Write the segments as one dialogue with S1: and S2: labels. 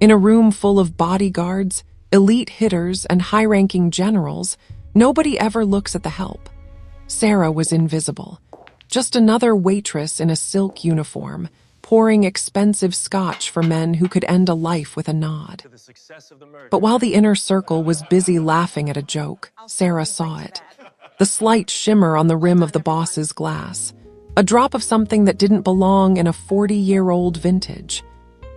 S1: In a room full of bodyguards, elite hitters, and high-ranking generals, nobody ever looks at the help. Sarah was invisible. Just another waitress in a silk uniform, pouring expensive scotch for men who could end a life with a nod. But while the inner circle was busy laughing at a joke, Sarah saw it. The slight shimmer on the rim of the boss's glass. A drop of something that didn't belong in a 40-year-old vintage.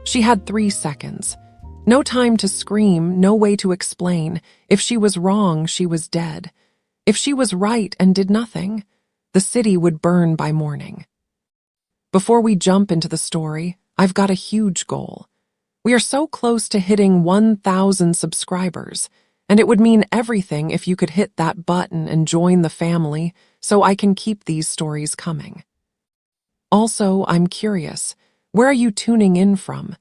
S1: She had 3 seconds. No time to scream, no way to explain. If she was wrong, she was dead. If she was right and did nothing, the city would burn by morning. Before we jump into the story, I've got a huge goal. We are so close to hitting 1,000 subscribers, and it would mean everything if you could hit that button and join the family so I can keep these stories coming. Also, I'm curious, where are you tuning in from?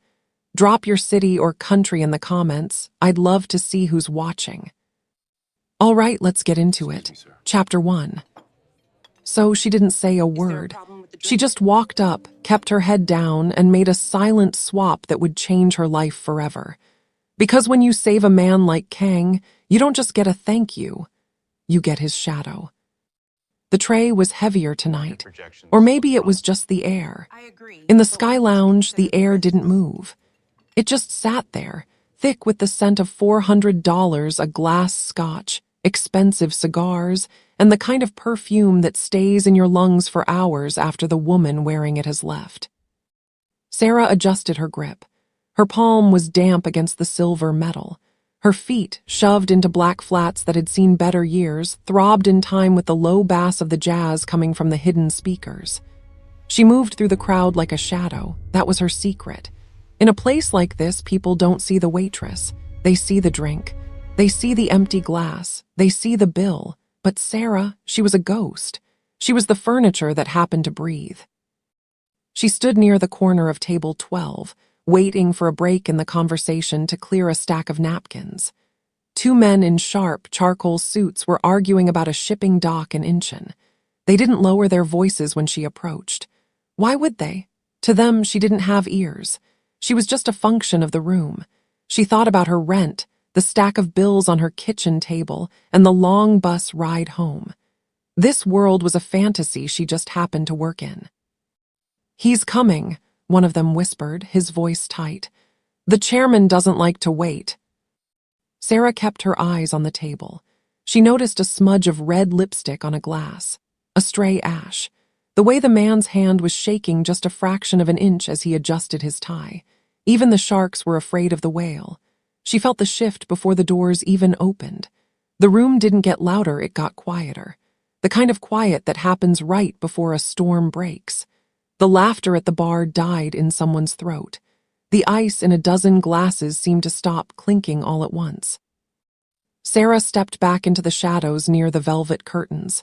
S1: Drop your city or country in the comments. I'd love to see who's watching. All right, let's get into it. Chapter 1. So she didn't say a word. She just walked up, kept her head down, and made a silent swap that would change her life forever. Because when you save a man like Kang, you don't just get a thank you. You get his shadow. The tray was heavier tonight, or maybe it was just the air. In the Sky Lounge, the air didn't move. It just sat there, thick with the scent of $400 a glass scotch, expensive cigars, and the kind of perfume that stays in your lungs for hours after the woman wearing it has left. Sarah adjusted her grip. Her palm was damp against the silver metal. Her feet, shoved into black flats that had seen better years, throbbed in time with the low bass of the jazz coming from the hidden speakers. She moved through the crowd like a shadow. That was her secret. In a place like this, people don't see the waitress. They see the drink. They see the empty glass. They see the bill. But Sarah, she was a ghost. She was the furniture that happened to breathe. She stood near the corner of table 12, waiting for a break in the conversation to clear a stack of napkins. 2 men in sharp, charcoal suits were arguing about a shipping dock in Incheon. They didn't lower their voices when she approached. Why would they? To them, she didn't have ears. She was just a function of the room. She thought about her rent, the stack of bills on her kitchen table, and the long bus ride home. This world was a fantasy she just happened to work in. "He's coming," one of them whispered, his voice tight. "The chairman doesn't like to wait." Sarah kept her eyes on the table. She noticed a smudge of red lipstick on a glass, a stray ash. The way the man's hand was shaking just a fraction of an inch as he adjusted his tie. Even the sharks were afraid of the whale. She felt the shift before the doors even opened. The room didn't get louder, it got quieter. The kind of quiet that happens right before a storm breaks. The laughter at the bar died in someone's throat. The ice in a dozen glasses seemed to stop clinking all at once. Sarah stepped back into the shadows near the velvet curtains.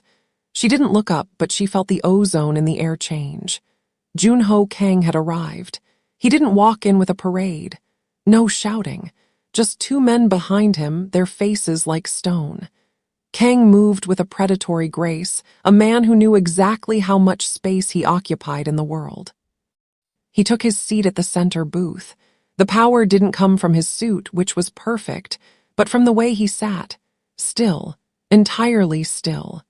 S1: She didn't look up, but she felt the ozone in the air change. Junho Kang had arrived. He didn't walk in with a parade. No shouting. Just 2 men behind him, their faces like stone. Kang moved with a predatory grace, a man who knew exactly how much space he occupied in the world. He took his seat at the center booth. The power didn't come from his suit, which was perfect, but from the way he sat. Still, entirely still.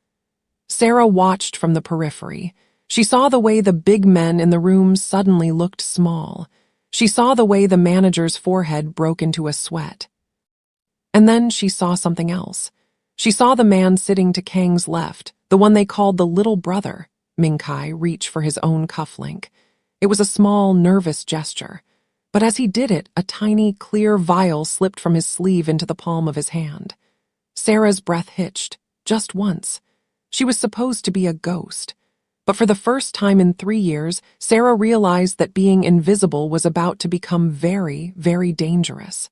S1: Sarah watched from the periphery. She saw the way the big men in the room suddenly looked small. She saw the way the manager's forehead broke into a sweat. And then she saw something else. She saw the man sitting to Kang's left, the one they called the little brother, Ming-Kai, reach for his own cufflink. It was a small, nervous gesture. But as he did it, a tiny, clear vial slipped from his sleeve into the palm of his hand. Sarah's breath hitched, just once. She was supposed to be a ghost. But for the first time in 3 years, Sarah realized that being invisible was about to become very, very dangerous.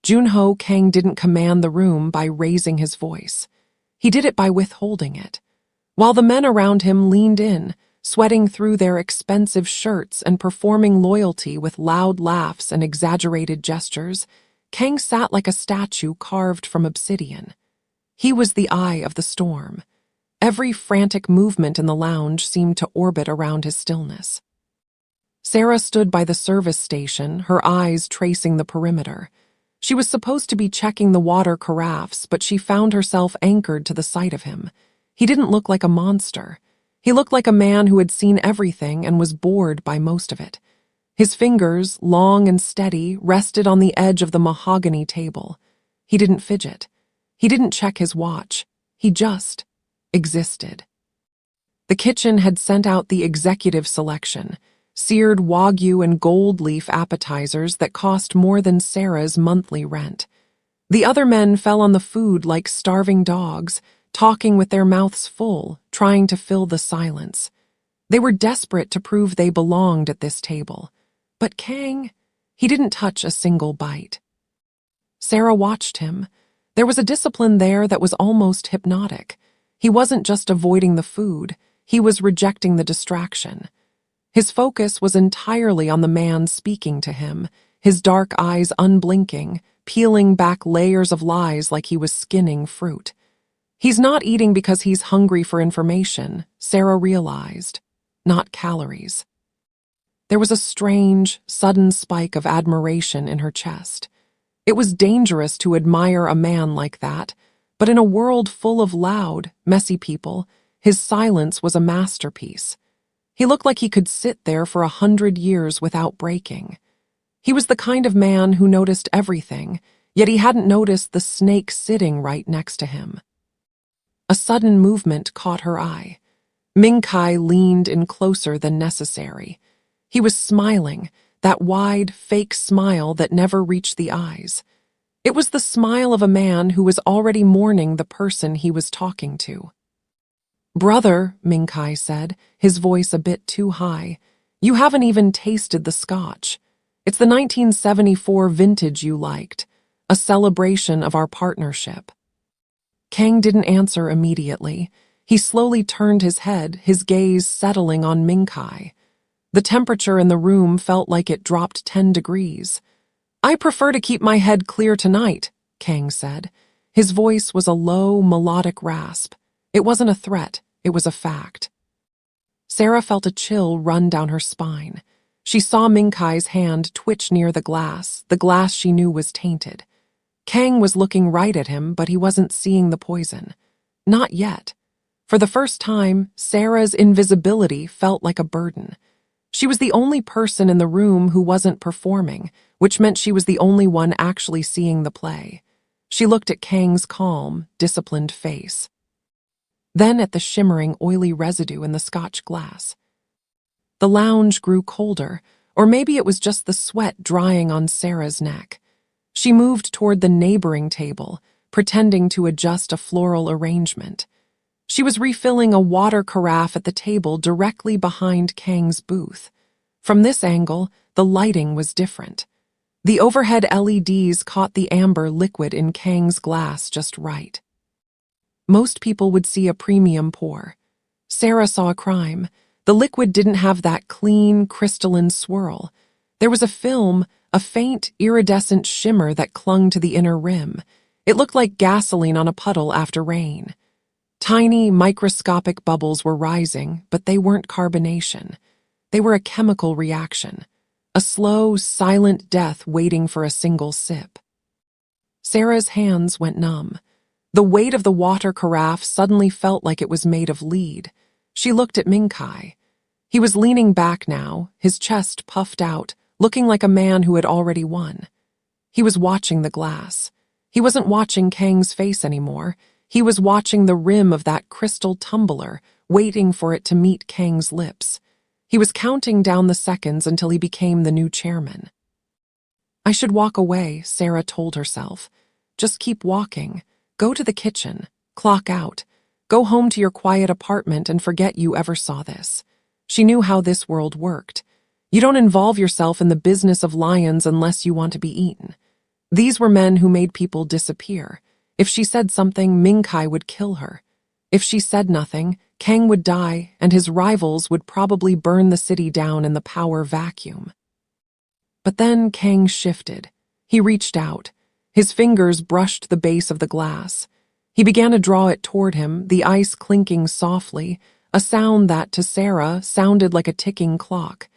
S1: Junho Kang didn't command the room by raising his voice. He did it by withholding it. While the men around him leaned in, sweating through their expensive shirts and performing loyalty with loud laughs and exaggerated gestures, Kang sat like a statue carved from obsidian. He was the eye of the storm. Every frantic movement in the lounge seemed to orbit around his stillness. Sarah stood by the service station, her eyes tracing the perimeter. She was supposed to be checking the water carafes, but she found herself anchored to the sight of him. He didn't look like a monster. He looked like a man who had seen everything and was bored by most of it. His fingers, long and steady, rested on the edge of the mahogany table. He didn't fidget. He didn't check his watch. He just existed. The kitchen had sent out the executive selection, seared Wagyu and gold leaf appetizers that cost more than Sarah's monthly rent. The other men fell on the food like starving dogs, talking with their mouths full, trying to fill the silence. They were desperate to prove they belonged at this table. But Kang, he didn't touch a single bite. Sarah watched him. There was a discipline there that was almost hypnotic. He wasn't just avoiding the food, he was rejecting the distraction. His focus was entirely on the man speaking to him, his dark eyes unblinking, peeling back layers of lies like he was skinning fruit. He's not eating because he's hungry for information, Sarah realized, not calories. There was a strange, sudden spike of admiration in her chest. It was dangerous to admire a man like that, but in a world full of loud, messy people, his silence was a masterpiece. He looked like he could sit there for 100 years without breaking. He was the kind of man who noticed everything, yet he hadn't noticed the snake sitting right next to him. A sudden movement caught her eye. Ming-Kai leaned in closer than necessary. He was smiling, that wide, fake smile that never reached the eyes. It was the smile of a man who was already mourning the person he was talking to. "Brother," Ming-Kai said, his voice a bit too high, "you haven't even tasted the scotch. It's the 1974 vintage you liked, a celebration of our partnership." Kang didn't answer immediately. He slowly turned his head, his gaze settling on Ming-Kai. The temperature in the room felt like it dropped 10 degrees. "I prefer to keep my head clear tonight," Kang said. His voice was a low, melodic rasp. It wasn't a threat, it was a fact. Sarah felt a chill run down her spine. She saw Ming-Kai's hand twitch near the glass she knew was tainted. Kang was looking right at him, but he wasn't seeing the poison. Not yet. For the first time, Sarah's invisibility felt like a burden. She was the only person in the room who wasn't performing, which meant she was the only one actually seeing the play. She looked at Kang's calm, disciplined face. Then at the shimmering, oily residue in the scotch glass. The lounge grew colder, or maybe it was just the sweat drying on Sarah's neck. She moved toward the neighboring table, pretending to adjust a floral arrangement. She was refilling a water carafe at the table directly behind Kang's booth. From this angle, the lighting was different. The overhead LEDs caught the amber liquid in Kang's glass just right. Most people would see a premium pour. Sarah saw a crime. The liquid didn't have that clean, crystalline swirl. There was a film, a faint, iridescent shimmer that clung to the inner rim. It looked like gasoline on a puddle after rain. Tiny, microscopic bubbles were rising, but they weren't carbonation. They were a chemical reaction. A slow, silent death waiting for a single sip. Sarah's hands went numb. The weight of the water carafe suddenly felt like it was made of lead. She looked at Ming-Kai. He was leaning back now, his chest puffed out, looking like a man who had already won. He was watching the glass. He wasn't watching Kang's face anymore. He was watching the rim of that crystal tumbler, waiting for it to meet Kang's lips. He was counting down the seconds until he became the new chairman. "I should walk away," Sarah told herself. "Just keep walking. Go to the kitchen. Clock out. Go home to your quiet apartment and forget you ever saw this." She knew how this world worked. You don't involve yourself in the business of lions unless you want to be eaten. These were men who made people disappear. If she said something, Ming-Kai would kill her. If she said nothing, Kang would die, and his rivals would probably burn the city down in the power vacuum. But then Kang shifted. He reached out. His fingers brushed the base of the glass. He began to draw it toward him, the ice clinking softly, a sound that, to Sarah, sounded like a ticking clock.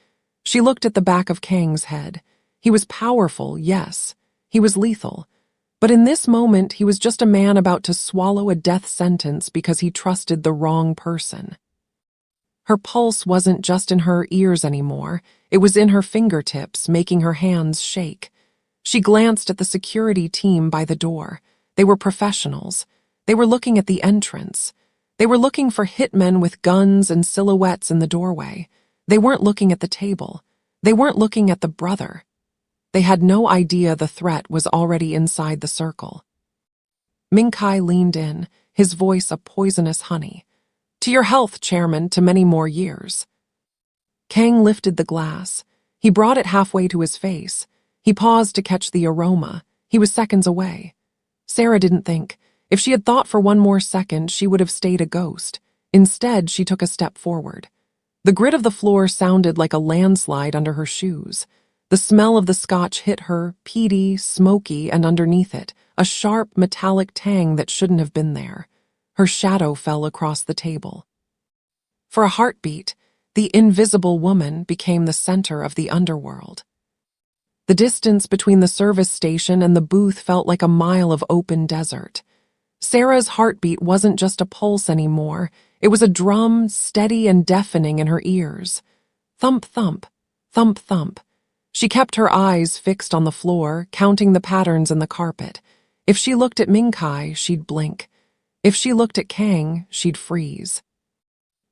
S1: She looked at the back of Kang's head. He was powerful, yes. He was lethal. But in this moment, he was just a man about to swallow a death sentence because he trusted the wrong person. Her pulse wasn't just in her ears anymore. It was in her fingertips, making her hands shake. She glanced at the security team by the door. They were professionals. They were looking at the entrance. They were looking for hitmen with guns and silhouettes in the doorway. They weren't looking at the table. They weren't looking at the brother. They had no idea the threat was already inside the circle. Min-kai leaned in, his voice a poisonous honey. To your health, Chairman, to many more years. Kang lifted the glass. He brought it halfway to his face. He paused to catch the aroma. He was seconds away. Sarah didn't think. If she had thought for one more second, she would have stayed a ghost. Instead, she took a step forward. The grit of the floor sounded like a landslide under her shoes. The smell of the scotch hit her, peaty, smoky, and underneath it, a sharp, metallic tang that shouldn't have been there. Her shadow fell across the table. For a heartbeat, the invisible woman became the center of the underworld. The distance between the service station and the booth felt like a mile of open desert. Sarah's heartbeat wasn't just a pulse anymore. It was a drum, steady and deafening in her ears. Thump, thump, thump, thump. She kept her eyes fixed on the floor, counting the patterns in the carpet. If she looked at Min-kai, she'd blink. If she looked at Kang, she'd freeze.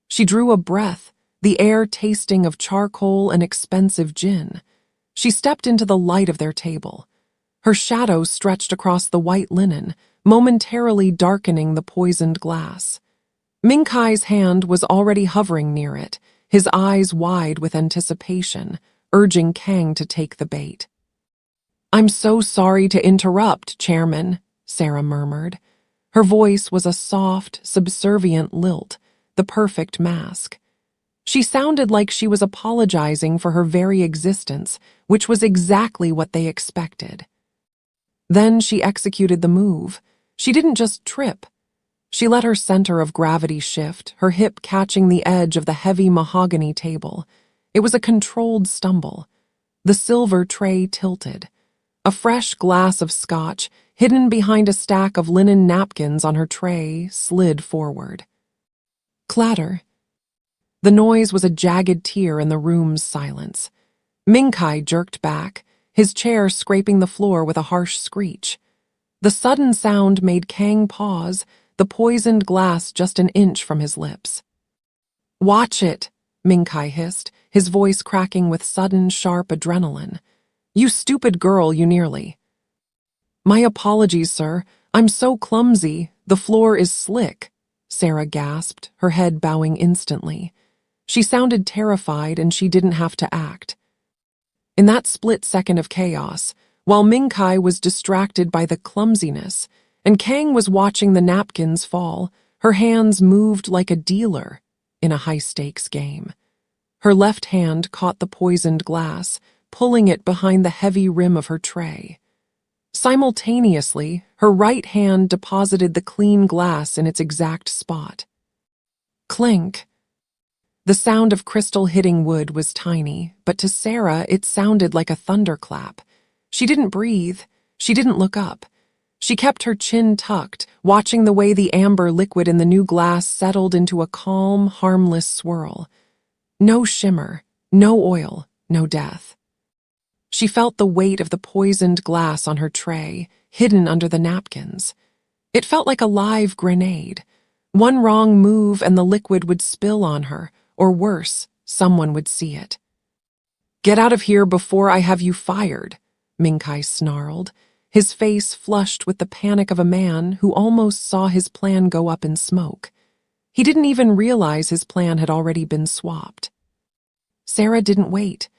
S1: She drew a breath, the air tasting of charcoal and expensive gin. She stepped into the light of their table. Her shadow stretched across the white linen, momentarily darkening the poisoned glass. Min-kai's hand was already hovering near it, his eyes wide with anticipation, urging Kang to take the bait. "I'm so sorry to interrupt, Chairman," Sarah murmured. Her voice was a soft, subservient lilt, the perfect mask. She sounded like she was apologizing for her very existence, which was exactly what they expected. Then she executed the move. She didn't just trip. She let her center of gravity shift, her hip catching the edge of the heavy mahogany table. It was a controlled stumble. The silver tray tilted. A fresh glass of scotch, hidden behind a stack of linen napkins on her tray, slid forward. Clatter. The noise was a jagged tear in the room's silence. Min-kai jerked back, his chair scraping the floor with a harsh screech. The sudden sound made Kang pause, the poisoned glass just an inch from his lips. "Watch it," Min-kai hissed, his voice cracking with sudden, sharp adrenaline. "You stupid girl, you nearly." "My apologies, sir. I'm so clumsy. The floor is slick," Sarah gasped, her head bowing instantly. She sounded terrified and she didn't have to act. In that split second of chaos, while Min-kai was distracted by the clumsiness, and Kang was watching the napkins fall, her hands moved like a dealer in a high-stakes game. Her left hand caught the poisoned glass, pulling it behind the heavy rim of her tray. Simultaneously, her right hand deposited the clean glass in its exact spot. Clink. The sound of crystal hitting wood was tiny, but to Sarah it sounded like a thunderclap. She didn't breathe. She didn't look up. She kept her chin tucked, watching the way the amber liquid in the new glass settled into a calm, harmless swirl. No shimmer, no oil, no death. She felt the weight of the poisoned glass on her tray, hidden under the napkins. It felt like a live grenade. One wrong move and the liquid would spill on her, or worse, someone would see it. "Get out of here before I have you fired," Min-kai snarled, his face flushed with the panic of a man who almost saw his plan go up in smoke. He didn't even realize his plan had already been swapped. Sarah didn't wait.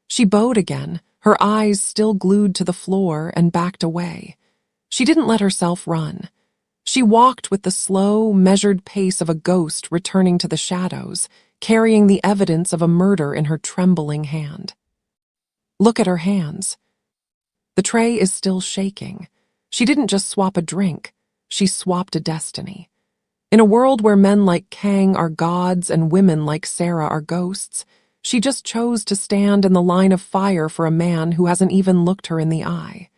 S1: She bowed again, her eyes still glued to the floor, and backed away. She didn't let herself run. She walked with the slow, measured pace of a ghost returning to the shadows, carrying the evidence of a murder in her trembling hand. Look at her hands. The tray is still shaking. She didn't just swap a drink, she swapped a destiny. In a world where men like Kang are gods and women like Sarah are ghosts, She just chose to stand in the line of fire for a man who hasn't even looked her in the eye.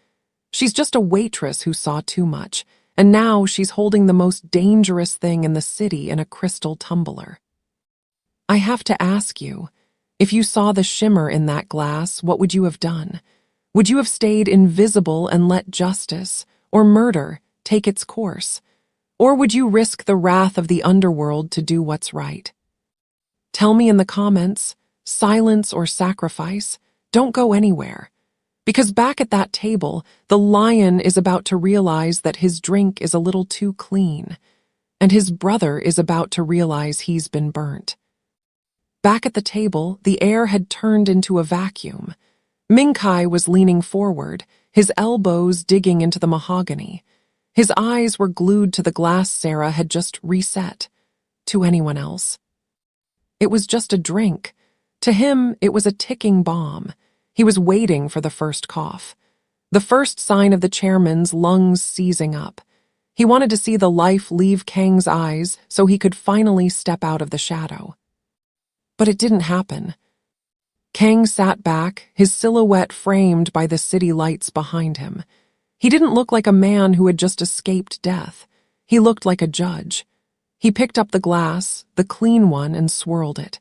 S1: She's just a waitress who saw too much, and now she's holding the most dangerous thing in the city in a crystal tumbler. I have to ask you, if you saw the shimmer in that glass, what would you have done? Would you have stayed invisible and let justice, or murder, take its course? Or would you risk the wrath of the underworld to do what's right? Tell me in the comments, silence or sacrifice. Don't go anywhere. Because back at that table, the lion is about to realize that his drink is a little too clean, and his brother is about to realize he's been burnt. Back at the table, the air had turned into a vacuum. Ming-Kai was leaning forward, his elbows digging into the mahogany. His eyes were glued to the glass Sarah had just reset. To anyone else, it was just a drink. To him, it was a ticking bomb. He was waiting for the first cough, the first sign of the chairman's lungs seizing up. He wanted to see the life leave Kang's eyes so he could finally step out of the shadow. But it didn't happen. Kang sat back, his silhouette framed by the city lights behind him. He didn't look like a man who had just escaped death. He looked like a judge. He picked up the glass, the clean one, and swirled it.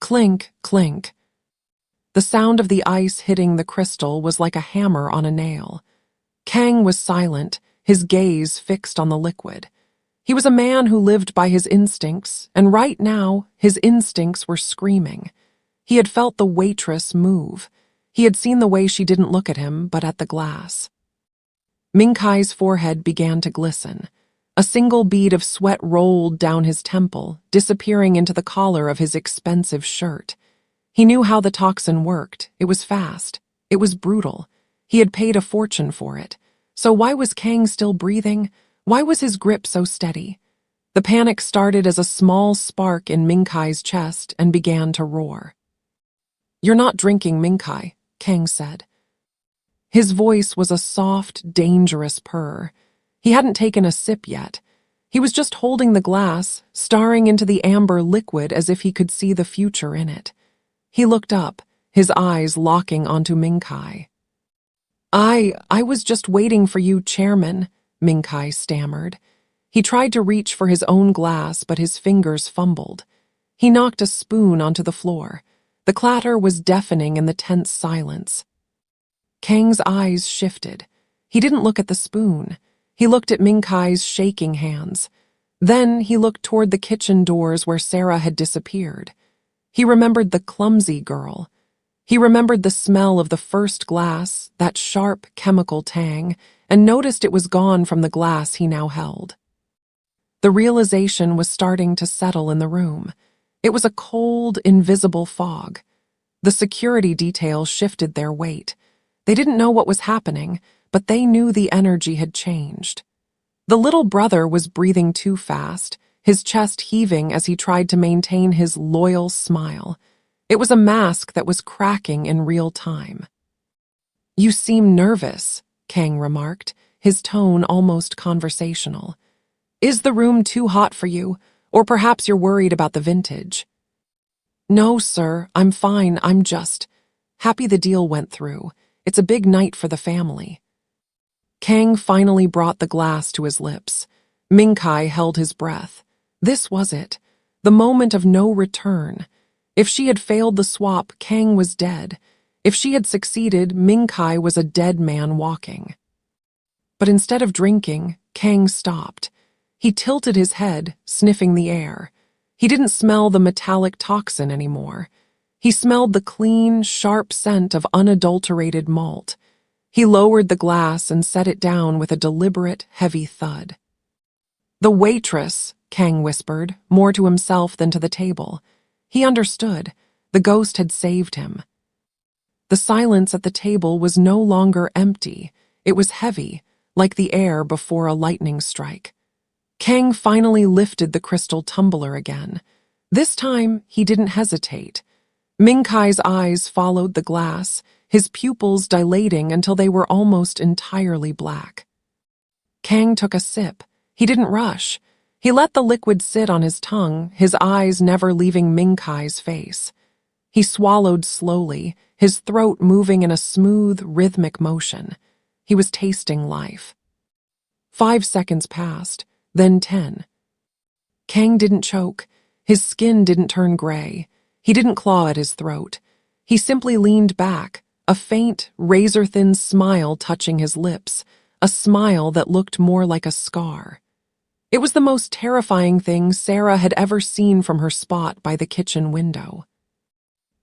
S1: Clink, clink. The sound of the ice hitting the crystal was like a hammer on a nail. Kang was silent, his gaze fixed on the liquid. He was a man who lived by his instincts, and right now, his instincts were screaming. He had felt the waitress move. He had seen the way she didn't look at him, but at the glass. Ming-Kai's forehead began to glisten. A single bead of sweat rolled down his temple, disappearing into the collar of his expensive shirt. He knew how the toxin worked. It was fast. It was brutal. He had paid a fortune for it. So why was Kang still breathing? Why was his grip so steady? The panic started as a small spark in Ming-Kai's chest and began to roar. "You're not drinking, Ming-Kai," Kang said. His voice was a soft, dangerous purr. He hadn't taken a sip yet. He was just holding the glass, staring into the amber liquid as if he could see the future in it. He looked up, his eyes locking onto Ming-Kai. I was just waiting for you, Chairman," Ming-Kai stammered. He tried to reach for his own glass, but his fingers fumbled. He knocked a spoon onto the floor. The clatter was deafening in the tense silence. Kang's eyes shifted. He didn't look at the spoon. He looked at Ming-Kai's shaking hands. Then he looked toward the kitchen doors where Sarah had disappeared. He remembered the clumsy girl. He remembered the smell of the first glass, that sharp chemical tang, and noticed it was gone from the glass he now held. The realization was starting to settle in the room. It was a cold, invisible fog. The security details shifted their weight. They didn't know what was happening, but they knew the energy had changed. The little brother was breathing too fast, his chest heaving as he tried to maintain his loyal smile. It was a mask that was cracking in real time. "You seem nervous," Kang remarked, his tone almost conversational. "Is the room too hot for you, or perhaps you're worried about the vintage?" "No, sir, I'm fine, I'm just happy the deal went through. It's a big night for the family." Kang finally brought the glass to his lips. Ming-Kai held his breath. This was it, the moment of no return. If she had failed the swap, Kang was dead. If she had succeeded, Ming-Kai was a dead man walking. But instead of drinking, Kang stopped. He tilted his head, sniffing the air. He didn't smell the metallic toxin anymore. He smelled the clean, sharp scent of unadulterated malt. He lowered the glass and set it down with a deliberate, heavy thud. "The waitress," Kang whispered, more to himself than to the table. He understood. The ghost had saved him. The silence at the table was no longer empty. It was heavy, like the air before a lightning strike. Kang finally lifted the crystal tumbler again. This time, he didn't hesitate. Ming-Kai's eyes followed the glass, his pupils dilating until they were almost entirely black. Kang took a sip. He didn't rush. He let the liquid sit on his tongue, his eyes never leaving Ming-Kai's face. He swallowed slowly, his throat moving in a smooth, rhythmic motion. He was tasting life. 5 seconds passed, then 10. Kang didn't choke. His skin didn't turn gray. He didn't claw at his throat. He simply leaned back, a faint, razor-thin smile touching his lips, a smile that looked more like a scar. It was the most terrifying thing Sarah had ever seen from her spot by the kitchen window.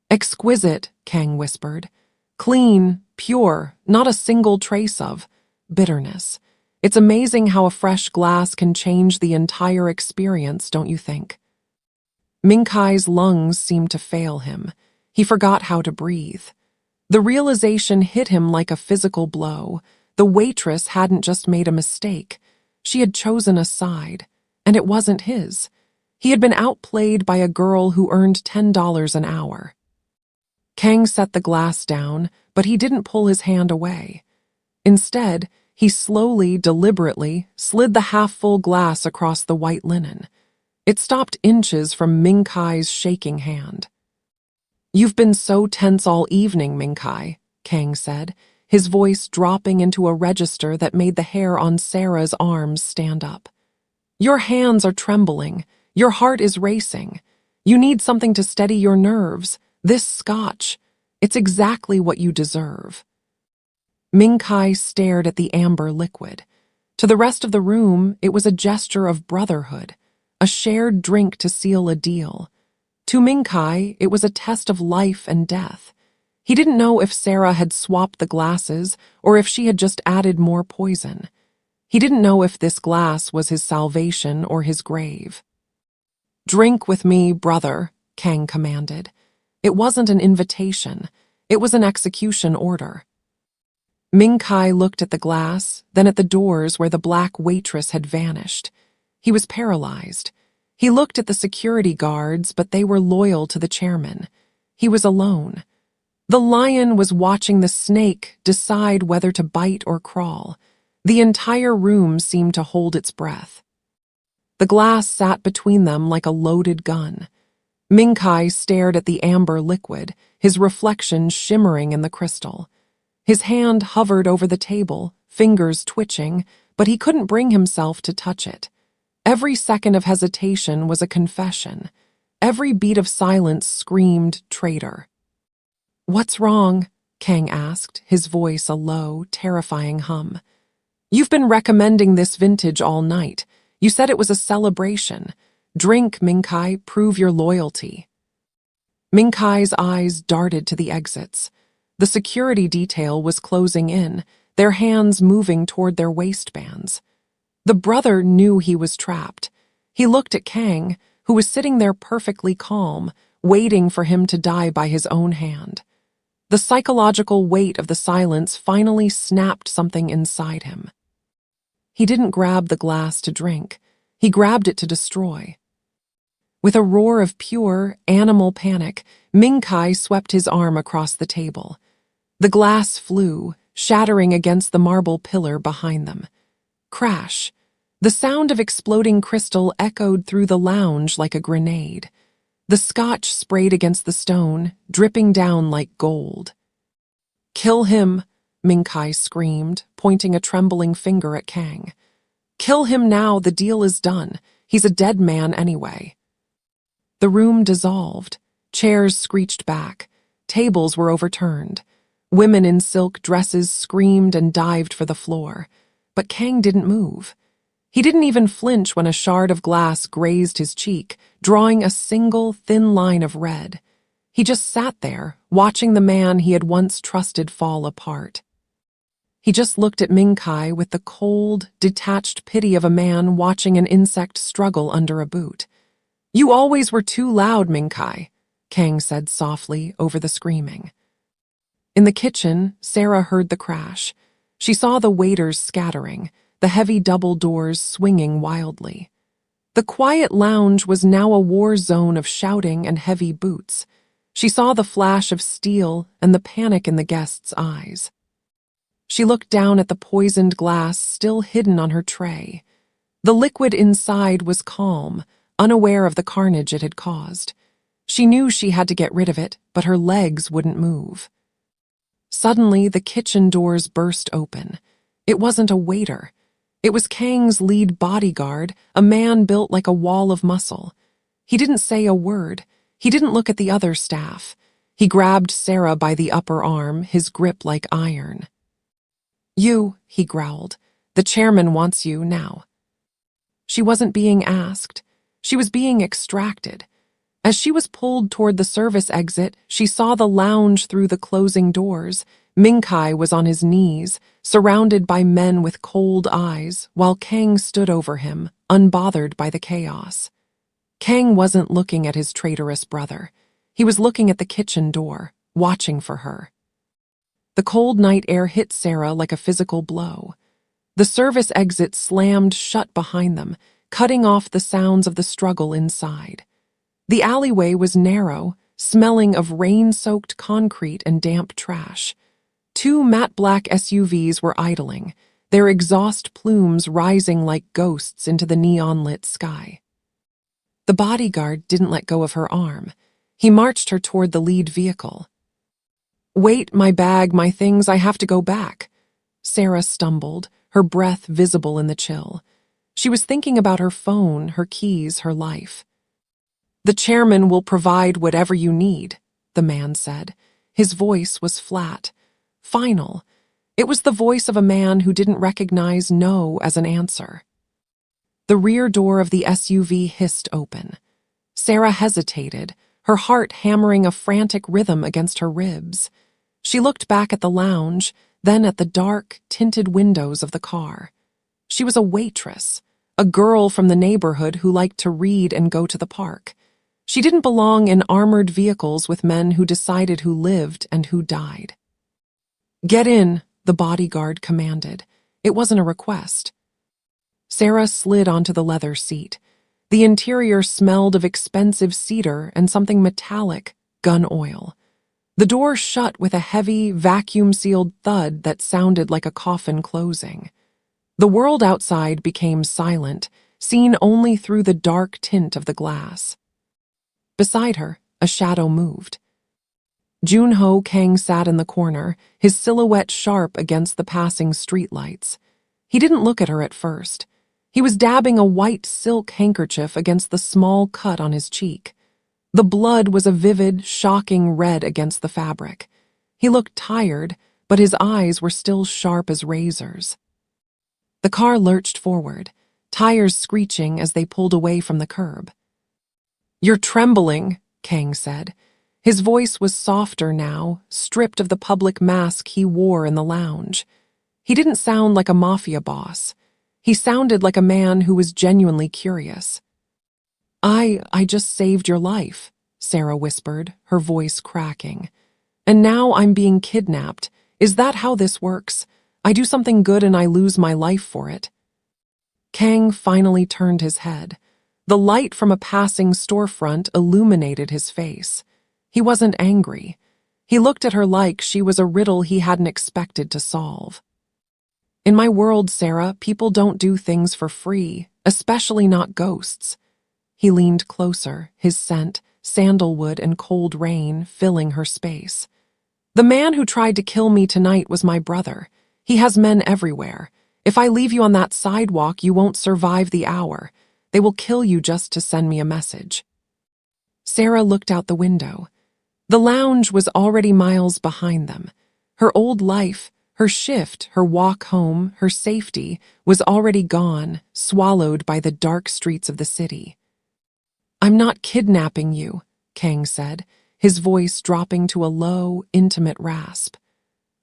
S1: "Exquisite," Kang whispered. "Clean, pure, not a single trace of bitterness. It's amazing how a fresh glass can change the entire experience, don't you think?" Min-Kai's lungs seemed to fail him. He forgot how to breathe. The realization hit him like a physical blow. The waitress hadn't just made a mistake. She had chosen a side, and it wasn't his. He had been outplayed by a girl who earned $10 an hour. Kang set the glass down, but he didn't pull his hand away. Instead, he slowly, deliberately, slid the half-full glass across the white linen. It stopped inches from Min-Kai's shaking hand. "You've been so tense all evening, Min-Kai," Kang said, his voice dropping into a register that made the hair on Sarah's arms stand up. "Your hands are trembling. Your heart is racing. You need something to steady your nerves. This scotch, it's exactly what you deserve." Min-Kai stared at the amber liquid. To the rest of the room, it was a gesture of brotherhood, a shared drink to seal a deal. To Min-Kai, it was a test of life and death. He didn't know if Sarah had swapped the glasses or if she had just added more poison. He didn't know if this glass was his salvation or his grave. "Drink with me, brother," Kang commanded. It wasn't an invitation. It was an execution order. Min-Kai looked at the glass, then at the doors where the black waitress had vanished. He was paralyzed. He looked at the security guards, but they were loyal to the chairman. He was alone. The lion was watching the snake decide whether to bite or crawl. The entire room seemed to hold its breath. The glass sat between them like a loaded gun. Min-Kai stared at the amber liquid, his reflection shimmering in the crystal. His hand hovered over the table, fingers twitching, but he couldn't bring himself to touch it. Every second of hesitation was a confession. Every beat of silence screamed traitor. "What's wrong?" Kang asked, his voice a low, terrifying hum. "You've been recommending this vintage all night. You said it was a celebration. Drink, Min-Kai, prove your loyalty." Min-Kai's eyes darted to the exits. The security detail was closing in, their hands moving toward their waistbands. The brother knew he was trapped. He looked at Kang, who was sitting there perfectly calm, waiting for him to die by his own hand. The psychological weight of the silence finally snapped something inside him. He didn't grab the glass to drink. He grabbed it to destroy. With a roar of pure, animal panic, Min-Kai swept his arm across the table. The glass flew, shattering against the marble pillar behind them. Crash! The sound of exploding crystal echoed through the lounge like a grenade. The scotch sprayed against the stone, dripping down like gold. "Kill him," Min-Kai screamed, pointing a trembling finger at Kang. "Kill him now, the deal is done. He's a dead man anyway." The room dissolved. Chairs screeched back. Tables were overturned. Women in silk dresses screamed and dived for the floor. But Kang didn't move. He didn't even flinch when a shard of glass grazed his cheek, drawing a single, thin line of red. He just sat there, watching the man he had once trusted fall apart. He just looked at Min-Kai with the cold, detached pity of a man watching an insect struggle under a boot. "You always were too loud, Min-Kai," Kang said softly over the screaming. In the kitchen, Sarah heard the crash. She saw the waiters scattering, the heavy double doors swinging wildly. The quiet lounge was now a war zone of shouting and heavy boots. She saw the flash of steel and the panic in the guests' eyes. She looked down at the poisoned glass still hidden on her tray. The liquid inside was calm, unaware of the carnage it had caused. She knew she had to get rid of it, but her legs wouldn't move. Suddenly, the kitchen doors burst open. It wasn't a waiter. It was Kang's lead bodyguard, a man built like a wall of muscle. He didn't say a word. He didn't look at the other staff. He grabbed Sarah by the upper arm, his grip like iron. "You," he growled. "The chairman wants you now." She wasn't being asked. She was being extracted. As she was pulled toward the service exit, she saw the lounge through the closing doors. Minkai was on his knees, surrounded by men with cold eyes, while Kang stood over him, unbothered by the chaos. Kang wasn't looking at his traitorous brother. He was looking at the kitchen door, watching for her. The cold night air hit Sarah like a physical blow. The service exit slammed shut behind them, cutting off the sounds of the struggle inside. The alleyway was narrow, smelling of rain-soaked concrete and damp trash. Two matte black SUVs were idling, their exhaust plumes rising like ghosts into the neon-lit sky. The bodyguard didn't let go of her arm. He marched her toward the lead vehicle. "Wait, my bag, my things, I have to go back." Sarah stumbled, her breath visible in the chill. She was thinking about her phone, her keys, her life. "The chairman will provide whatever you need," the man said. His voice was flat, final. It was the voice of a man who didn't recognize no as an answer. The rear door of the SUV hissed open. Sarah hesitated, her heart hammering a frantic rhythm against her ribs. She looked back at the lounge, then at the dark, tinted windows of the car. She was a waitress, a girl from the neighborhood who liked to read and go to the park. She didn't belong in armored vehicles with men who decided who lived and who died. "Get in," the bodyguard commanded. It wasn't a request. Sarah slid onto the leather seat. The interior smelled of expensive cedar and something metallic, gun oil. The door shut with a heavy, vacuum-sealed thud that sounded like a coffin closing. The world outside became silent, seen only through the dark tint of the glass. Beside her, a shadow moved. Junho Kang sat in the corner, his silhouette sharp against the passing streetlights. He didn't look at her at first. He was dabbing a white silk handkerchief against the small cut on his cheek. The blood was a vivid, shocking red against the fabric. He looked tired, but his eyes were still sharp as razors. The car lurched forward, tires screeching as they pulled away from the curb. "You're trembling," Kang said. His voice was softer now, stripped of the public mask he wore in the lounge. He didn't sound like a mafia boss. He sounded like a man who was genuinely curious. I just saved your life," Sarah whispered, her voice cracking. "And now I'm being kidnapped. Is that how this works? I do something good and I lose my life for it." Kang finally turned his head. The light from a passing storefront illuminated his face. He wasn't angry. He looked at her like she was a riddle he hadn't expected to solve. "In my world, Sarah, people don't do things for free, especially not ghosts." He leaned closer, his scent, sandalwood and cold rain, filling her space. "The man who tried to kill me tonight was my brother. He has men everywhere. If I leave you on that sidewalk, you won't survive the hour. They will kill you just to send me a message." Sarah looked out the window. The lounge was already miles behind them. Her old life, her shift, her walk home, her safety, was already gone, swallowed by the dark streets of the city. "I'm not kidnapping you," Kang said, his voice dropping to a low, intimate rasp.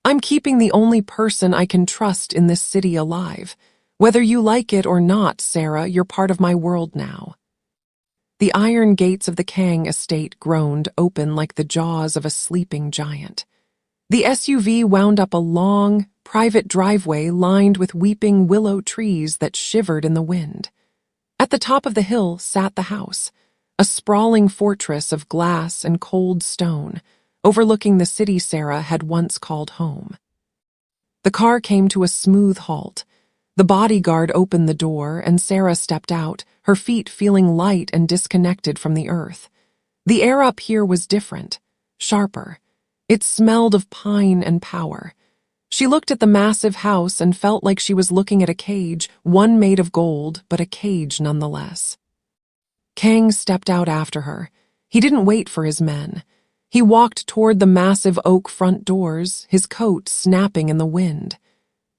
S1: "I'm keeping the only person I can trust in this city alive. Whether you like it or not, Sarah, you're part of my world now." The iron gates of the Kang estate groaned open like the jaws of a sleeping giant. The SUV wound up a long, private driveway lined with weeping willow trees that shivered in the wind. At the top of the hill sat the house, a sprawling fortress of glass and cold stone, overlooking the city Sarah had once called home. The car came to a smooth halt. The bodyguard opened the door and Sarah stepped out, her feet feeling light and disconnected from the earth. The air up here was different, sharper. It smelled of pine and power. She looked at the massive house and felt like she was looking at a cage, one made of gold, but a cage nonetheless. Kang stepped out after her. He didn't wait for his men. He walked toward the massive oak front doors, his coat snapping in the wind.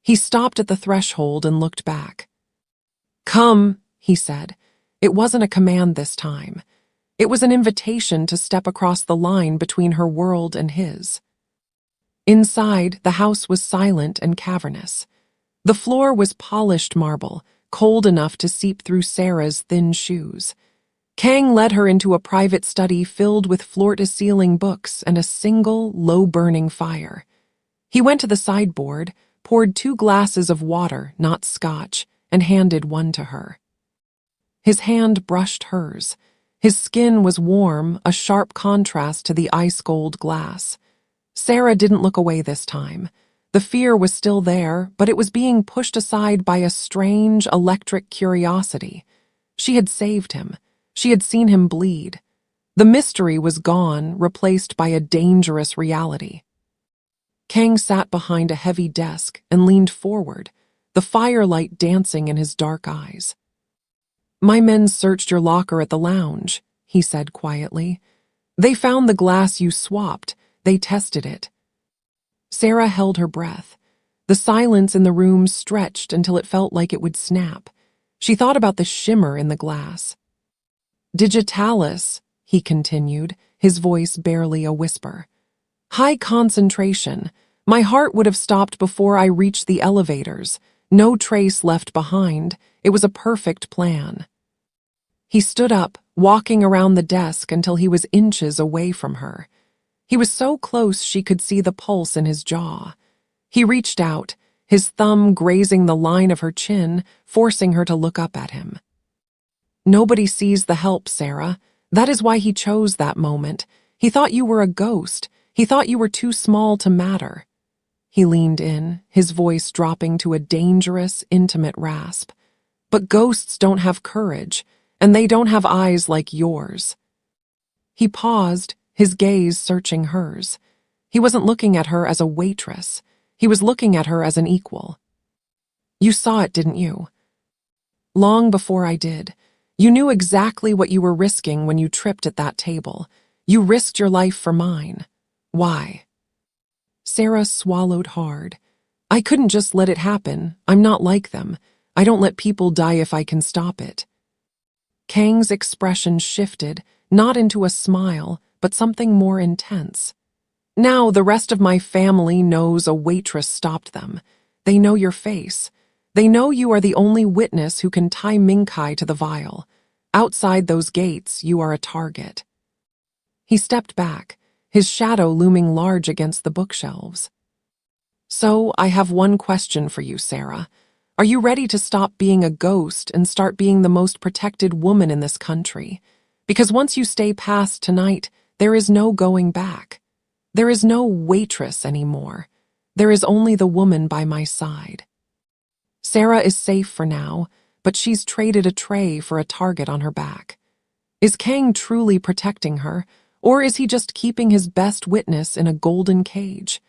S1: He stopped at the threshold and looked back. "Come," he said. It wasn't a command this time. It was an invitation to step across the line between her world and his. Inside, the house was silent and cavernous. The floor was polished marble, cold enough to seep through Sarah's thin shoes. Kang led her into a private study filled with floor-to-ceiling books and a single, low-burning fire. He went to the sideboard, poured 2 glasses of water, not scotch, and handed one to her. His hand brushed hers. His skin was warm, a sharp contrast to the ice-cold glass. Sarah didn't look away this time. The fear was still there, but it was being pushed aside by a strange, electric curiosity. She had saved him. She had seen him bleed. The mystery was gone, replaced by a dangerous reality. Kang sat behind a heavy desk and leaned forward, the firelight dancing in his dark eyes. "My men searched your locker at the lounge," he said quietly. "They found the glass you swapped. They tested it." Sarah held her breath. The silence in the room stretched until it felt like it would snap. She thought about the shimmer in the glass. "Digitalis," he continued, his voice barely a whisper. "High concentration. My heart would have stopped before I reached the elevators. No trace left behind. It was a perfect plan." He stood up, walking around the desk until he was inches away from her. He was so close she could see the pulse in his jaw. He reached out, his thumb grazing the line of her chin, forcing her to look up at him. "Nobody sees the help, Sarah. That is why he chose that moment. He thought you were a ghost. He thought you were too small to matter." He leaned in, his voice dropping to a dangerous, intimate rasp. "But ghosts don't have courage, and they don't have eyes like yours." He paused, his gaze searching hers. He wasn't looking at her as a waitress. He was looking at her as an equal. "You saw it, didn't you?" "Long before I did. You knew exactly what you were risking when you tripped at that table. You risked your life for mine. Why?" Sarah swallowed hard. "I couldn't just let it happen. I'm not like them. I don't let people die if I can stop it." Kang's expression shifted, not into a smile, but something more intense. "Now the rest of my family knows a waitress stopped them. They know your face. They know you are the only witness who can tie Minkai to the vial. Outside those gates, you are a target." He stepped back, his shadow looming large against the bookshelves. "So I have one question for you, Sarah. Are you ready to stop being a ghost and start being the most protected woman in this country? Because once you stay past tonight, there is no going back. There is no waitress anymore. There is only the woman by my side." Sarah is safe for now, but she's traded a tray for a target on her back. Is Kang truly protecting her, or is he just keeping his best witness in a golden cage?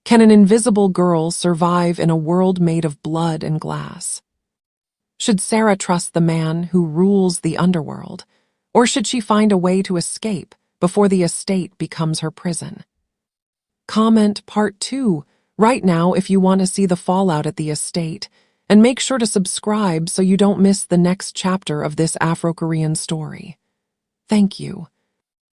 S1: Can an invisible girl survive in a world made of blood and glass? Should Sarah trust the man who rules the underworld, or should she find a way to escape before the estate becomes her prison? Comment Part 2 right now if you want to see the fallout at the estate, and make sure to subscribe so you don't miss the next chapter of this Afro-Korean story. Thank you.